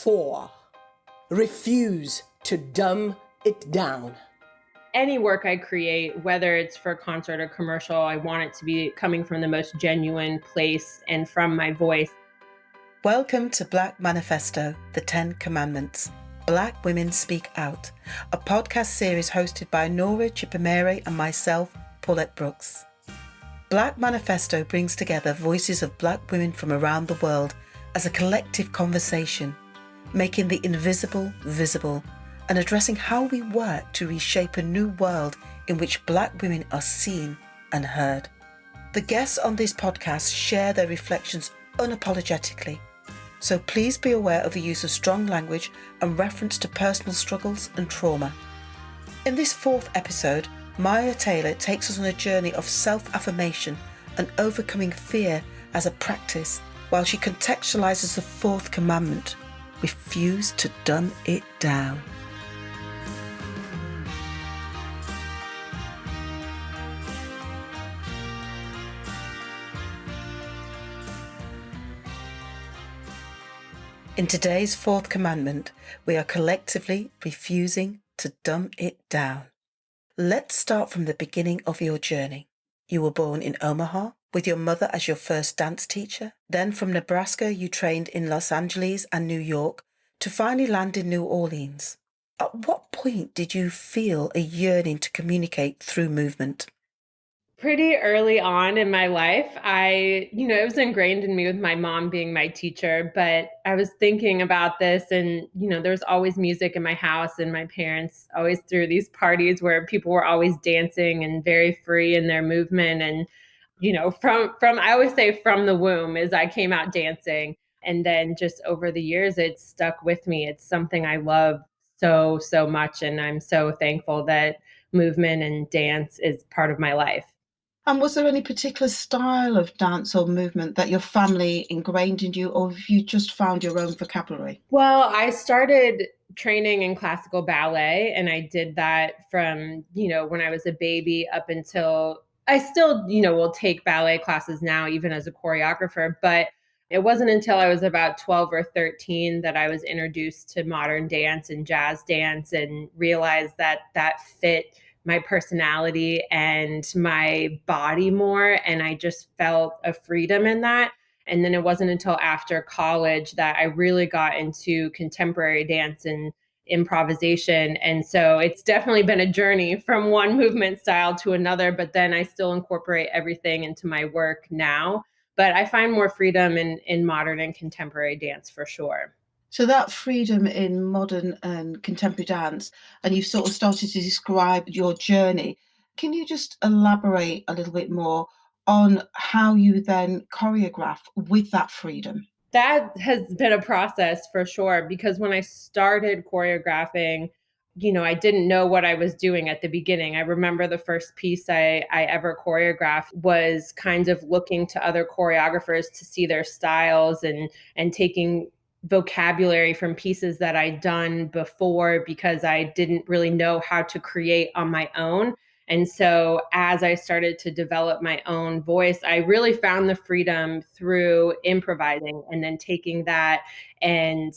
4. Refuse to dumb it down. Any work I create, whether it's for concert or commercial, I want it to be coming from the most genuine place and from my voice. Welcome to Black Manifesto, the 10 Commandments. Black Women Speak Out, a podcast series hosted by Nora, Chipaumire and myself, Pawlet Brookes. Black Manifesto brings together voices of Black women from around the world as a collective conversation, making the invisible visible and addressing how we work to reshape a new world in which Black women are seen and heard. The guests on this podcast share their reflections unapologetically, so please be aware of the use of strong language and reference to personal struggles and trauma. In this 4th episode, Maya Taylor takes us on a journey of self-affirmation and overcoming fear as a practice while she contextualises the 4th commandment, refuse to dumb it down. In today's 4th commandment, we are collectively refusing to dumb it down. Let's start from the beginning of your journey. You were born in Omaha with your mother as your first dance teacher. Then from Nebraska, you trained in Los Angeles and New York to finally land in New Orleans. At what point did you feel a yearning to communicate through movement? Pretty early on in my life, it was ingrained in me with my mom being my teacher, but I was thinking about this and, there was always music in my house and my parents always threw these parties where people were always dancing and very free in their movement. And, I always say from the womb as I came out dancing. And then just over the years, it stuck with me. It's something I love so, so much. And I'm so thankful that movement and dance is part of my life. And was there any particular style of dance or movement that your family ingrained in you, or have you just found your own vocabulary? Well, I started training in classical ballet, and I did that from, when I was a baby up until I still, will take ballet classes now, even as a choreographer. But it wasn't until I was about 12 or 13 that I was introduced to modern dance and jazz dance and realized that fit my personality and my body more. And I just felt a freedom in that. And then it wasn't until after college that I really got into contemporary dance and improvisation. And so it's definitely been a journey from one movement style to another, but then I still incorporate everything into my work now. But I find more freedom in modern and contemporary dance for sure. So that freedom in modern and contemporary dance, and you've sort of started to describe your journey. Can you just elaborate a little bit more on how you then choreograph with that freedom? That has been a process for sure, because when I started choreographing, I didn't know what I was doing at the beginning. I remember the first piece I ever choreographed was kind of looking to other choreographers to see their styles and taking vocabulary from pieces that I'd done before because I didn't really know how to create on my own. And so as I started to develop my own voice, I really found the freedom through improvising and then taking that and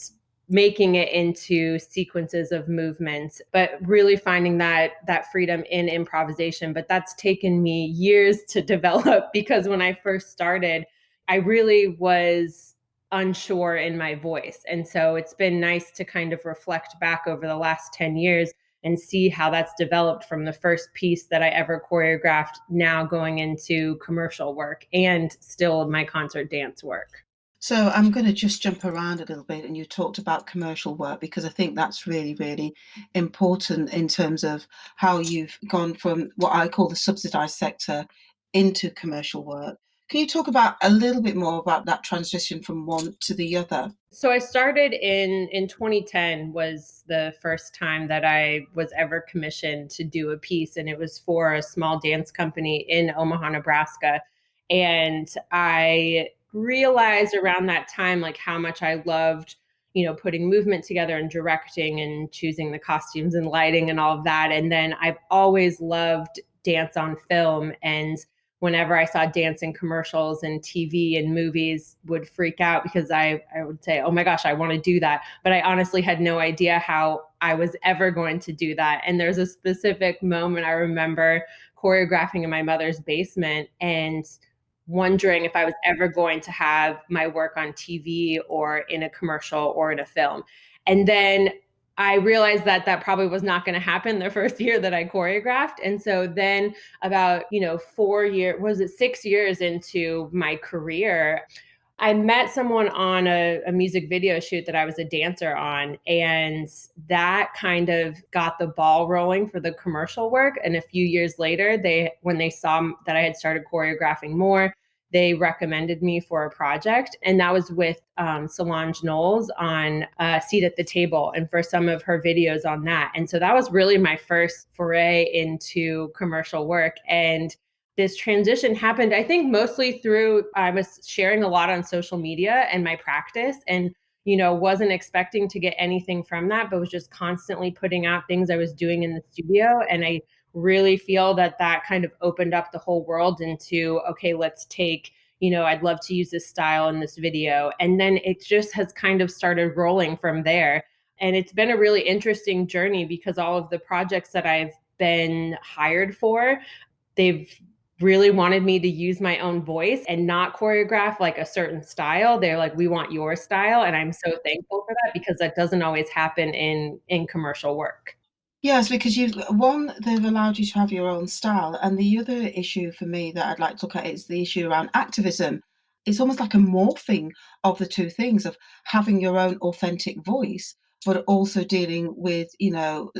making it into sequences of movements, but really finding that freedom in improvisation. But that's taken me years to develop, because when I first started, I really was unsure in my voice. And so it's been nice to kind of reflect back over the last 10 years and see how that's developed from the first piece that I ever choreographed, now going into commercial work and still my concert dance work. So I'm going to just jump around a little bit, and you talked about commercial work, because I think that's really, really important in terms of how you've gone from what I call the subsidized sector into commercial work. Can you talk about a little bit more about that transition from one to the other? So I started in 2010 was the first time that I was ever commissioned to do a piece, and it was for a small dance company in Omaha, Nebraska. And I realized around that time like how much I loved, putting movement together and directing and choosing the costumes and lighting and all of that. And then I've always loved dance on film, and whenever I saw dancing commercials and TV and movies, would freak out because I would say, oh my gosh, I want to do that. But I honestly had no idea how I was ever going to do that. And there's a specific moment I remember choreographing in my mother's basement and wondering if I was ever going to have my work on TV or in a commercial or in a film. And then I realized that that probably was not going to happen the first year that I choreographed. And so then about, 6 years into my career, I met someone on a music video shoot that I was a dancer on, and that kind of got the ball rolling for the commercial work. And a few years later, when they saw that I had started choreographing more, they recommended me for a project. And that was with Solange Knowles on Seat at the Table, and for some of her videos on that. And so that was really my first foray into commercial work. And this transition happened, I think, mostly through I was sharing a lot on social media and my practice, and wasn't expecting to get anything from that, but was just constantly putting out things I was doing in the studio. And I really feel that that kind of opened up the whole world into, okay, let's take, I'd love to use this style in this video. And then it just has kind of started rolling from there. And it's been a really interesting journey because all of the projects that I've been hired for, they've really wanted me to use my own voice and not choreograph like a certain style. They're like, we want your style. And I'm so thankful for that because that doesn't always happen in commercial work. Yes, because they've allowed you to have your own style. And the other issue for me that I'd like to look at is the issue around activism. It's almost like a morphing of the two things of having your own authentic voice, but also dealing with,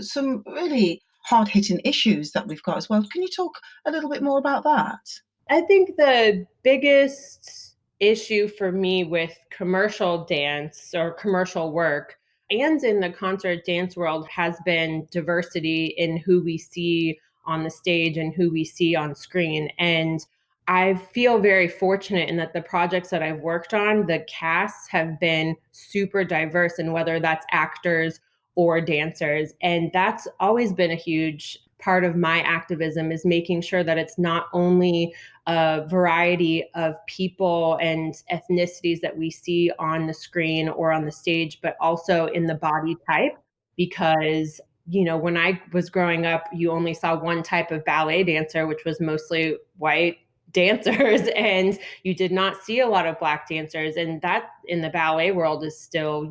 some really hard hitting issues that we've got as well. Can you talk a little bit more about that? I think the biggest issue for me with commercial dance or commercial work and in the concert dance world has been diversity in who we see on the stage and who we see on screen. And I feel very fortunate in that the projects that I've worked on, the casts have been super diverse, and whether that's actors or dancers. And that's always been a huge part of my activism, is making sure that it's not only a variety of people and ethnicities that we see on the screen or on the stage, but also in the body type. Because, when I was growing up, you only saw one type of ballet dancer, which was mostly white dancers, and you did not see a lot of Black dancers. And that in the ballet world is still,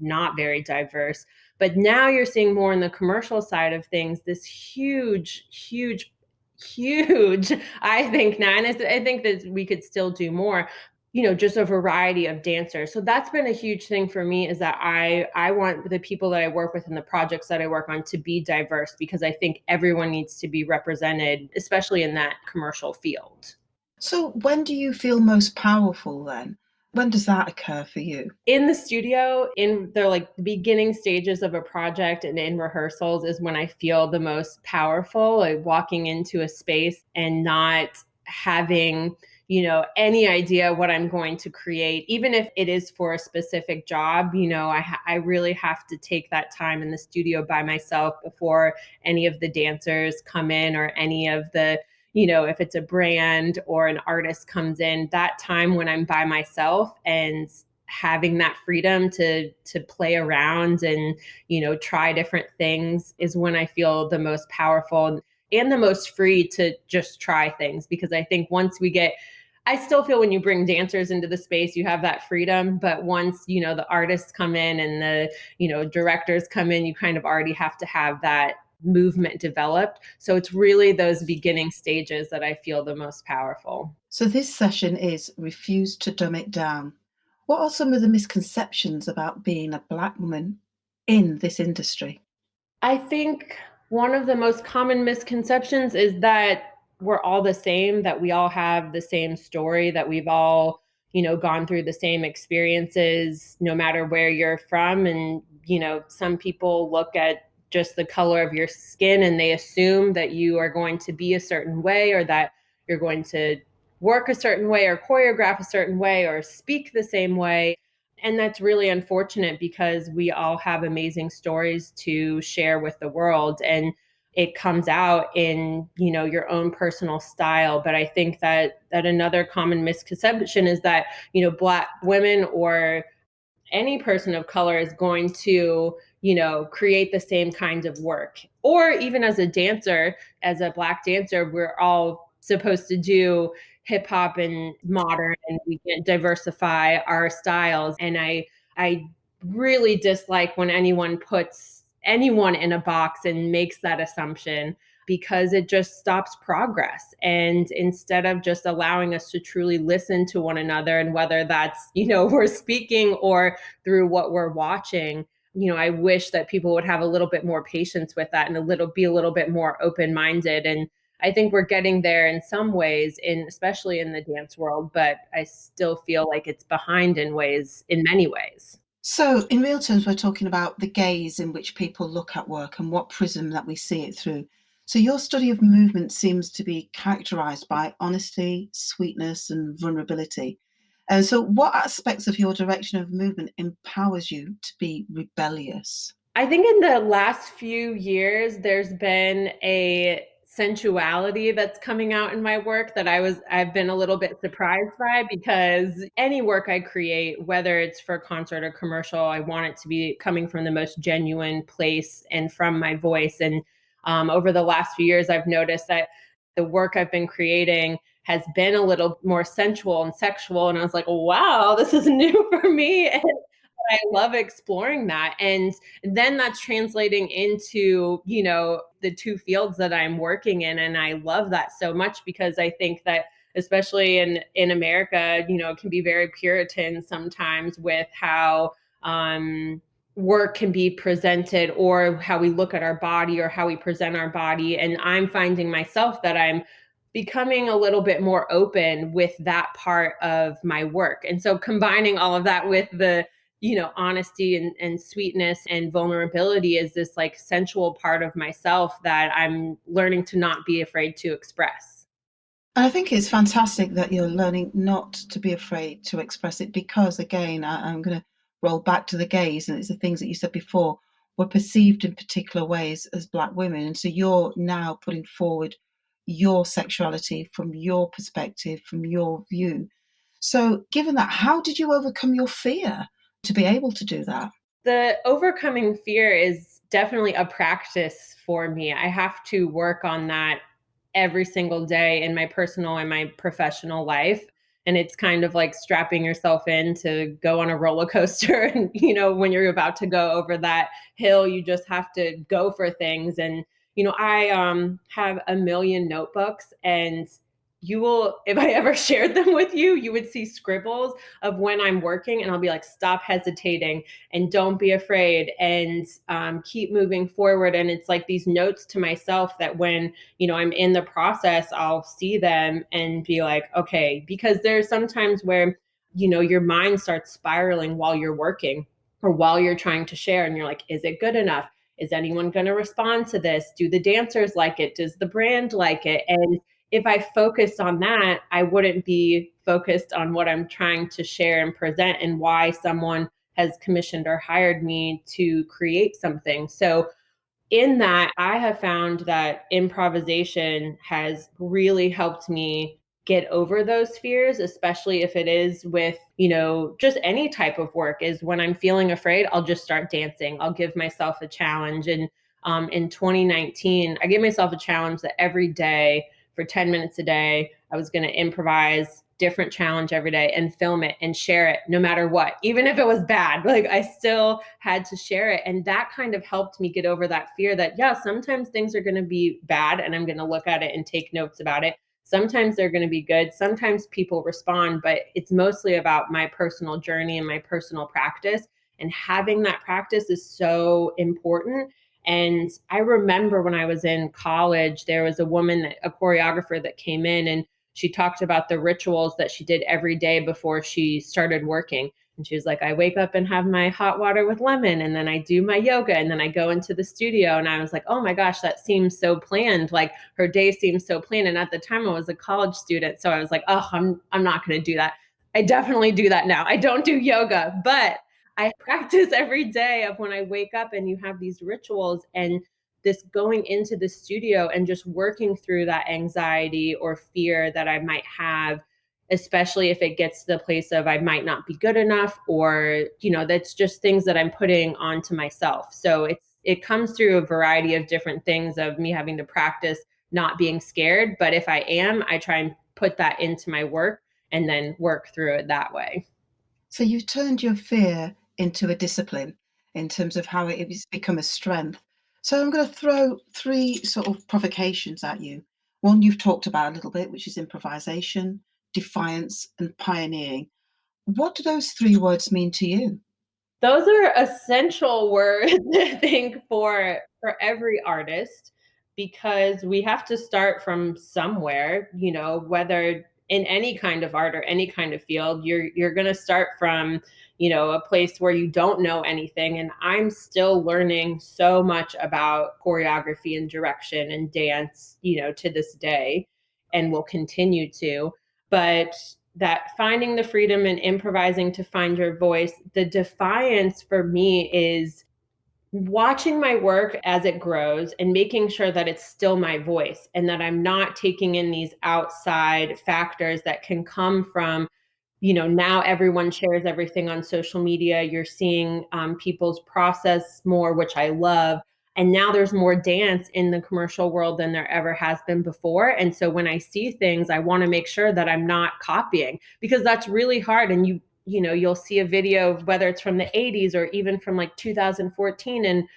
not very diverse. But now you're seeing more in the commercial side of things, this huge, huge, huge, I think now, and I think that we could still do more, just a variety of dancers. So that's been a huge thing for me, is that I want the people that I work with and the projects that I work on to be diverse, because I think everyone needs to be represented, especially in that commercial field. So when do you feel most powerful then? When does that occur for you? In the studio, in the beginning stages of a project and in rehearsals is when I feel the most powerful, like walking into a space and not having, any idea what I'm going to create, even if it is for a specific job. I really have to take that time in the studio by myself before any of the dancers come in, or any of the, if it's a brand or an artist comes in. That time when I'm by myself and having that freedom to play around and, try different things is when I feel the most powerful and the most free to just try things. Because I think I still feel when you bring dancers into the space, you have that freedom. But once, the artists come in and the, directors come in, you kind of already have to have that movement developed. So it's really those beginning stages that I feel the most powerful. So this session is Refuse to Dumb It Down. What are some of the misconceptions about being a Black woman in this industry? I think one of the most common misconceptions is that we're all the same, that we all have the same story, that we've all, gone through the same experiences, no matter where you're from. And, some people look at just the color of your skin and they assume that you are going to be a certain way, or that you're going to work a certain way, or choreograph a certain way, or speak the same way. And that's really unfortunate, because we all have amazing stories to share with the world. And it comes out in, your own personal style. But I think that another common misconception is that, Black women or any person of color is going to, create the same kinds of work. Or even as a dancer, as a Black dancer, we're all supposed to do hip hop and modern, and we can diversify our styles. And I really dislike when anyone puts anyone in a box and makes that assumption, because it just stops progress. And instead of just allowing us to truly listen to one another, and whether that's, we're speaking or through what we're watching, I wish that people would have a little bit more patience with that and be a little bit more open-minded. And I think we're getting there in some ways, especially in the dance world, but I still feel like it's behind in many ways. So, in real terms, we're talking about the gaze in which people look at work and what prism that we see it through. So, your study of movement seems to be characterized by honesty, sweetness, and vulnerability. And so, what aspects of your direction of movement empowers you to be rebellious? I think in the last few years, there's been a sensuality that's coming out in my work that I've been a little bit surprised by, because any work I create, whether it's for concert or commercial, I want it to be coming from the most genuine place and from my voice. And over the last few years, I've noticed that the work I've been creating has been a little more sensual and sexual. And I was like, wow, this is new for me. And I love exploring that. And then that's translating into, the two fields that I'm working in. And I love that so much, because I think that especially in America, it can be very Puritan sometimes with how work can be presented, or how we look at our body, or how we present our body. And I'm finding myself that I'm becoming a little bit more open with that part of my work. And so combining all of that with the honesty and sweetness and vulnerability is this like sensual part of myself that I'm learning to not be afraid to express. And I think it's fantastic that you're learning not to be afraid to express it, because, again, I'm going to roll back to the gaze, and it's the things that you said before, were perceived in particular ways as Black women. And so you're now putting forward your sexuality from your perspective, from your view. So, given that, how did you overcome your fear to be able to do that? The overcoming fear is definitely a practice for me. I have to work on that every single day in my personal and my professional life. And it's kind of like strapping yourself in to go on a roller coaster. And, when you're about to go over that hill, you just have to go for things. And, I have a million notebooks, and you will, if I ever shared them with you, you would see scribbles of when I'm working, and I'll be like, stop hesitating and don't be afraid, and keep moving forward. And it's like these notes to myself that when, I'm in the process, I'll see them and be like, okay, because there's sometimes where, your mind starts spiraling while you're working or while you're trying to share. And you're like, is it good enough? Is anyone going to respond to this? Do the dancers like it? Does the brand like it? And if I focused on that, I wouldn't be focused on what I'm trying to share and present, and why someone has commissioned or hired me to create something. So in that, I have found that improvisation has really helped me get over those fears, especially if it is with, just any type of work. Is when I'm feeling afraid, I'll just start dancing. I'll give myself a challenge. And in 2019, I gave myself a challenge that every day for 10 minutes a day, I was going to improvise different challenge every day and film it and share it no matter what. Even if it was bad, like I still had to share it. And that kind of helped me get over that fear that, yeah, sometimes things are going to be bad and I'm going to look at it and take notes about it. Sometimes they're going to be good. Sometimes people respond, but it's mostly about my personal journey and my personal practice. And having that practice is so important. And I remember when I was in college, there was a woman, a choreographer, that came in, and she talked about the rituals that she did every day before she started working. And she was like, I wake up and have my hot water with lemon, and then I do my yoga, and then I go into the studio. And I was like, oh my gosh, that seems so planned. Like her day seems so planned. And at the time I was a college student. So I was like, oh, I'm not going to do that. I definitely do that now. I don't do yoga, but I practice every day of when I wake up, and you have these rituals, and this going into the studio and just working through that anxiety or fear that I might have, especially if it gets to the place of I might not be good enough, or, that's just things that I'm putting onto myself. So it comes through a variety of different things of me having to practice not being scared. But if I am, I try and put that into my work and then work through it that way. So you've turned your fear into a discipline in terms of how it's become a strength. So I'm going to throw three sort of provocations at you. One you've talked about a little bit, which is improvisation, defiance, and pioneering. What do those three words mean to you? Those are essential words, I think, for every artist, because we have to start from somewhere, whether in any kind of art or any kind of field, you're going to start from, a place where you don't know anything. And I'm still learning so much about choreography and direction and dance, to this day, and will continue to. But that finding the freedom and improvising to find your voice, the defiance for me is watching my work as it grows and making sure that it's still my voice and that I'm not taking in these outside factors that can come from, now everyone shares everything on social media. You're seeing people's process more, which I love. And now there's more dance in the commercial world than there ever has been before. And so when I see things, I want to make sure that I'm not copying, because that's really hard. And you'll see a video, whether it's from the 80s or even from like 2014, and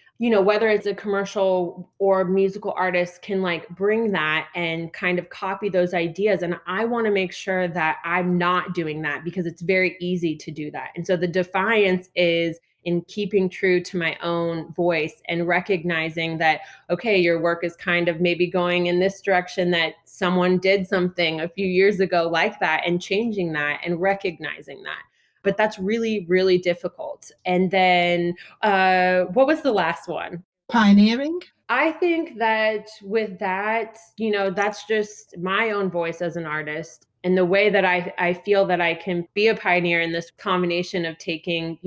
whether it's a commercial or musical artist can like bring that and kind of copy those ideas. And I want to make sure that I'm not doing that, because it's very easy to do that. And so the defiance is in keeping true to my own voice and recognizing that, okay, your work is kind of maybe going in this direction, that someone did something a few years ago like that, and changing that and recognizing that. But that's really, really difficult. And then what was the last one? Pioneering? I think that with that, that's just my own voice as an artist, and the way that I feel that I can be a pioneer in this combination of taking,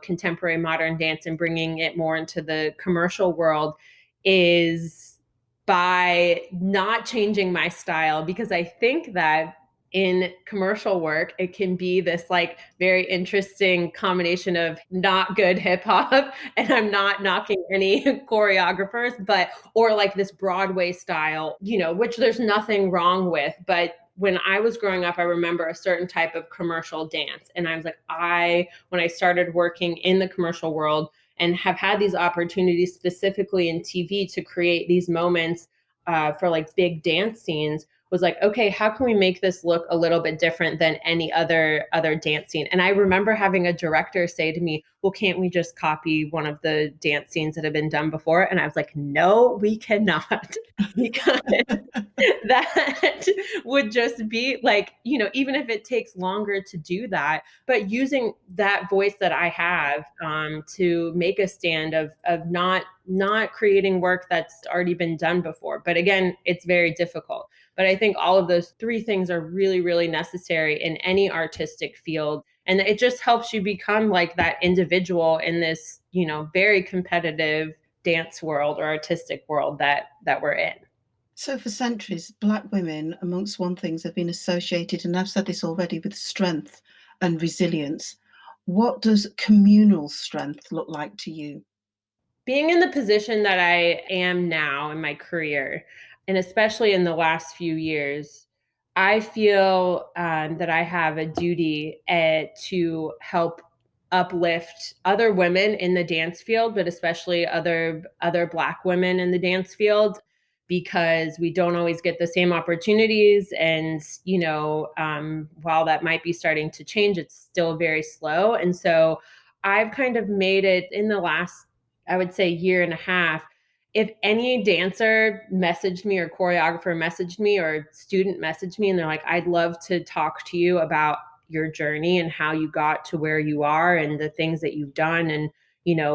contemporary modern dance and bringing it more into the commercial world is by not changing my style, because I think that in commercial work, it can be this like very interesting combination of not good hip hop, and I'm not knocking any choreographers, or like this Broadway style, which there's nothing wrong with. But when I was growing up, I remember a certain type of commercial dance. And I was like, when I started working in the commercial world and have had these opportunities specifically in TV to create these moments for like big dance scenes, was like, okay, how can we make this look a little bit different than any other dance scene? And I remember having a director say to me, well, can't we just copy one of the dance scenes that have been done before? And I was like, no, we cannot, because that would just be like, even if it takes longer to do that, but using that voice that I have to make a stand of not creating work that's already been done before. But again, it's very difficult. But I think all of those three things are really, really necessary in any artistic field. And it just helps you become like that individual in this, very competitive dance world or artistic world that we're in. So for centuries, Black women, amongst one things, have been associated, and I've said this already, with strength and resilience. What does communal strength look like to you? Being in the position that I am now in my career, and especially in the last few years, I feel that I have a duty to help uplift other women in the dance field, but especially other Black women in the dance field, because we don't always get the same opportunities. And while that might be starting to change, it's still very slow. And so I've kind of made it in the last, I would say, year and a half. If any dancer messaged me or choreographer messaged me or student messaged me and they're like, I'd love to talk to you about your journey and how you got to where you are and the things that you've done, and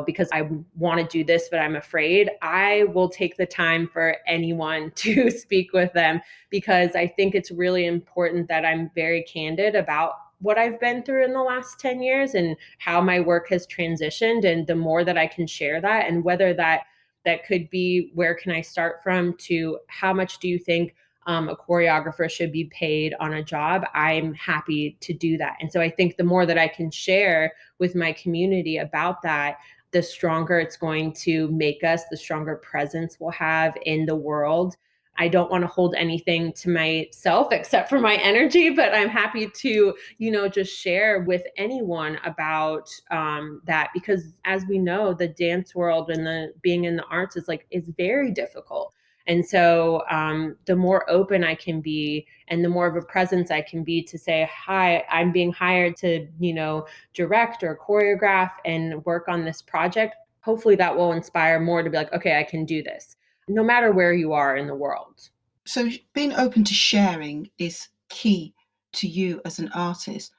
because I want to do this, but I'm afraid, I will take the time for anyone to speak with them, because I think it's really important that I'm very candid about what I've been through in the last 10 years and how my work has transitioned. And the more that I can share that, and whether that that could be, where can I start from, to how much do you think a choreographer should be paid on a job, I'm happy to do that. And so I think the more that I can share with my community about that, the stronger it's going to make us, the stronger presence we'll have in the world. I don't want to hold anything to myself except for my energy, but I'm happy to, just share with anyone about that, because as we know, the dance world and the being in the arts is very difficult. And so the more open I can be and the more of a presence I can be to say, hi, I'm being hired to, direct or choreograph and work on this project, hopefully that will inspire more to be like, okay, I can do this, no matter where you are in the world. So being open to sharing is key to you as an artist.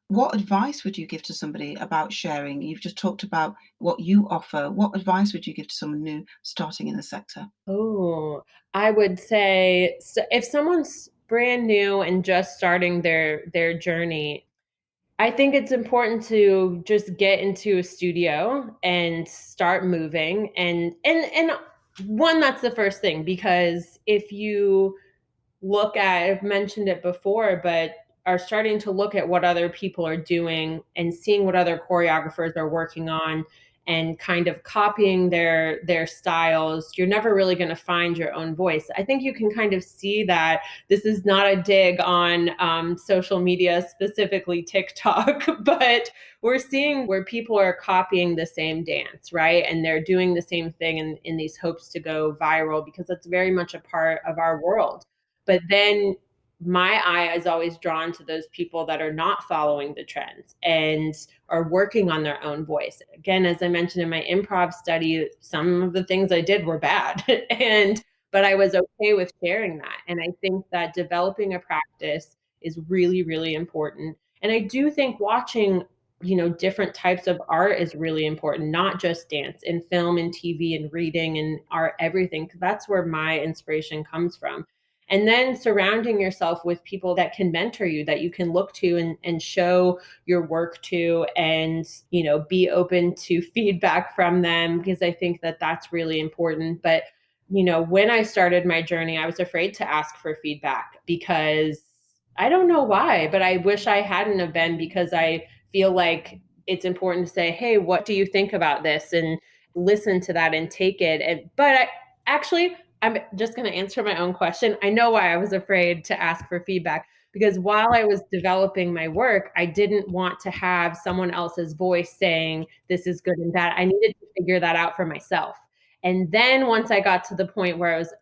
What advice would you give to somebody about sharing? You've just talked about what you offer. What advice would you give to someone new starting in the sector? Oh, I would say, so if someone's brand new and just starting their journey, I think it's important to just get into a studio and start moving, and one, that's the first thing, because if you look at, I've mentioned it before, but are starting to look at what other people are doing and seeing what other choreographers are working on and kind of copying their styles, you're never really going to find your own voice. I think you can kind of see that. This is not a dig on social media, specifically TikTok, but we're seeing where people are copying the same dance, right? And they're doing the same thing in these hopes to go viral, because that's very much a part of our world. But then my eye is always drawn to those people that are not following the trends and are working on their own voice. Again, as I mentioned in my improv study, some of the things I did were bad, but I was okay with sharing that. And I think that developing a practice is really, really important. And I do think watching, different types of art is really important, not just dance, and film and TV and reading and art, everything. 'Cause that's where my inspiration comes from. And then surrounding yourself with people that can mentor you, that you can look to and show your work to, and be open to feedback from them, because I think that that's really important. But when I started my journey, I was afraid to ask for feedback, because I don't know why, but I wish I hadn't have been, because I feel like it's important to say, hey, what do you think about this, and listen to that and take it. Actually, I'm just going to answer my own question. I know why I was afraid to ask for feedback, because while I was developing my work, I didn't want to have someone else's voice saying this is good and bad. I needed to figure that out for myself. And then once I got to the point where I was,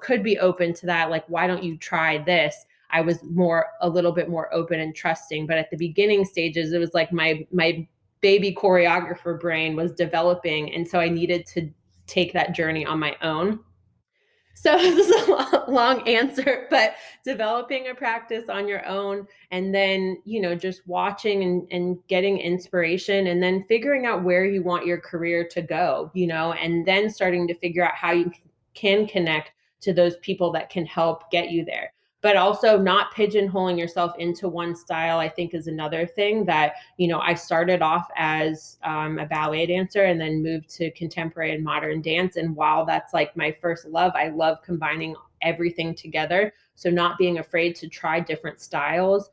could be open to that, like, why don't you try this? I was a little bit more open and trusting. But at the beginning stages, it was like my baby choreographer brain was developing. And so I needed to take that journey on my own. So this is a long answer, but developing a practice on your own, and then, just watching and getting inspiration, and then figuring out where you want your career to go, and then starting to figure out how you can connect to those people that can help get you there. But also not pigeonholing yourself into one style, I think, is another thing that, I started off as a ballet dancer and then moved to contemporary and modern dance. And while that's like my first love, I love combining everything together. So not being afraid to try different styles.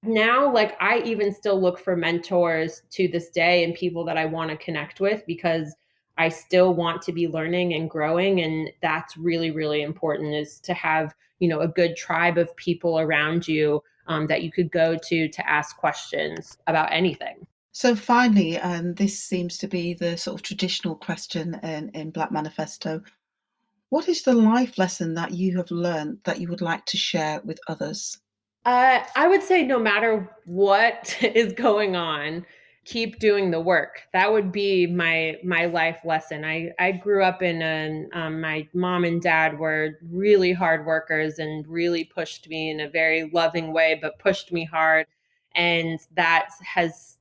Now, like, I even still look for mentors to this day and people that I want to connect with, because I still want to be learning and growing. And that's really, really important, is to have, a good tribe of people around you that you could go to ask questions about anything. So finally, and this seems to be the sort of traditional question in Black Manifesto, what is the life lesson that you have learned that you would like to share with others? I would say no matter what is going on, keep doing the work. That would be my life lesson. I grew up in my mom and dad were really hard workers and really pushed me in a very loving way, but pushed me hard, and that has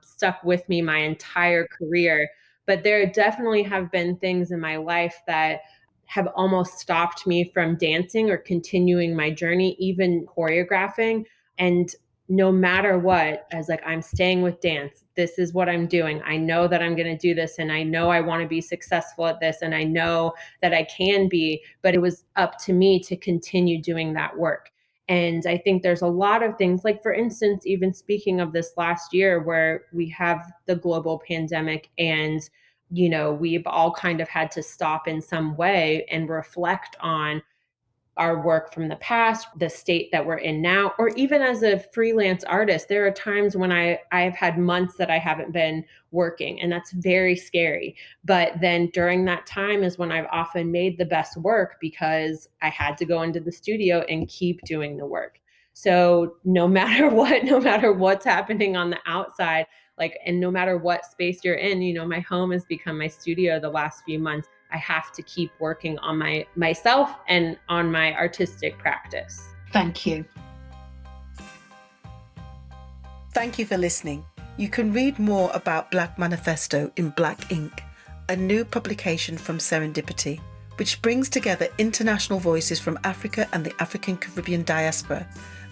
stuck with me my entire career. But there definitely have been things in my life that have almost stopped me from dancing or continuing my journey, even choreographing. And no matter what, as like, I'm staying with dance. This is what I'm doing. I know that I'm going to do this, and I know I want to be successful at this, and I know that I can be, but it was up to me to continue doing that work. And I think there's a lot of things, like, for instance, even speaking of this last year where we have the global pandemic, and, we've all kind of had to stop in some way and reflect on our work from the past, the state that we're in now, or even as a freelance artist, there are times when I've had months that I haven't been working, and that's very scary. But then during that time is when I've often made the best work, because I had to go into the studio and keep doing the work. So no matter what, no matter what's happening on the outside, like, and no matter what space you're in, my home has become my studio the last few months. I have to keep working on myself and on my artistic practice. Thank you. Thank you for listening. You can read more about Black Manifesto in Black Ink, a new publication from Serendipity, which brings together international voices from Africa and the African Caribbean diaspora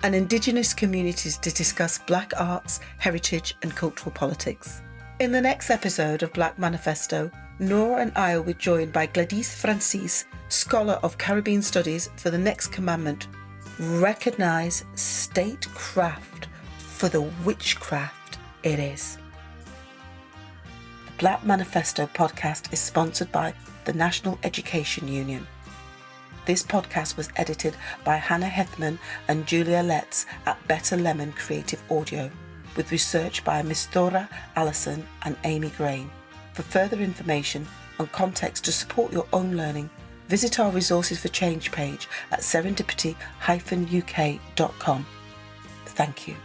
and Indigenous communities to discuss Black arts, heritage and cultural politics. In the next episode of Black Manifesto, Nora and I will be joined by Gladys Francis, scholar of Caribbean Studies, for the next commandment: recognize statecraft for the witchcraft it is. The Black Manifesto podcast is sponsored by the National Education Union. This podcast was edited by Hannah Hethman and Julia Letts at Better Lemon Creative Audio, with research by Miss Thora Allison and Amy Grain. For further information and context to support your own learning, visit our Resources for Change page at serendipity-uk.com. Thank you.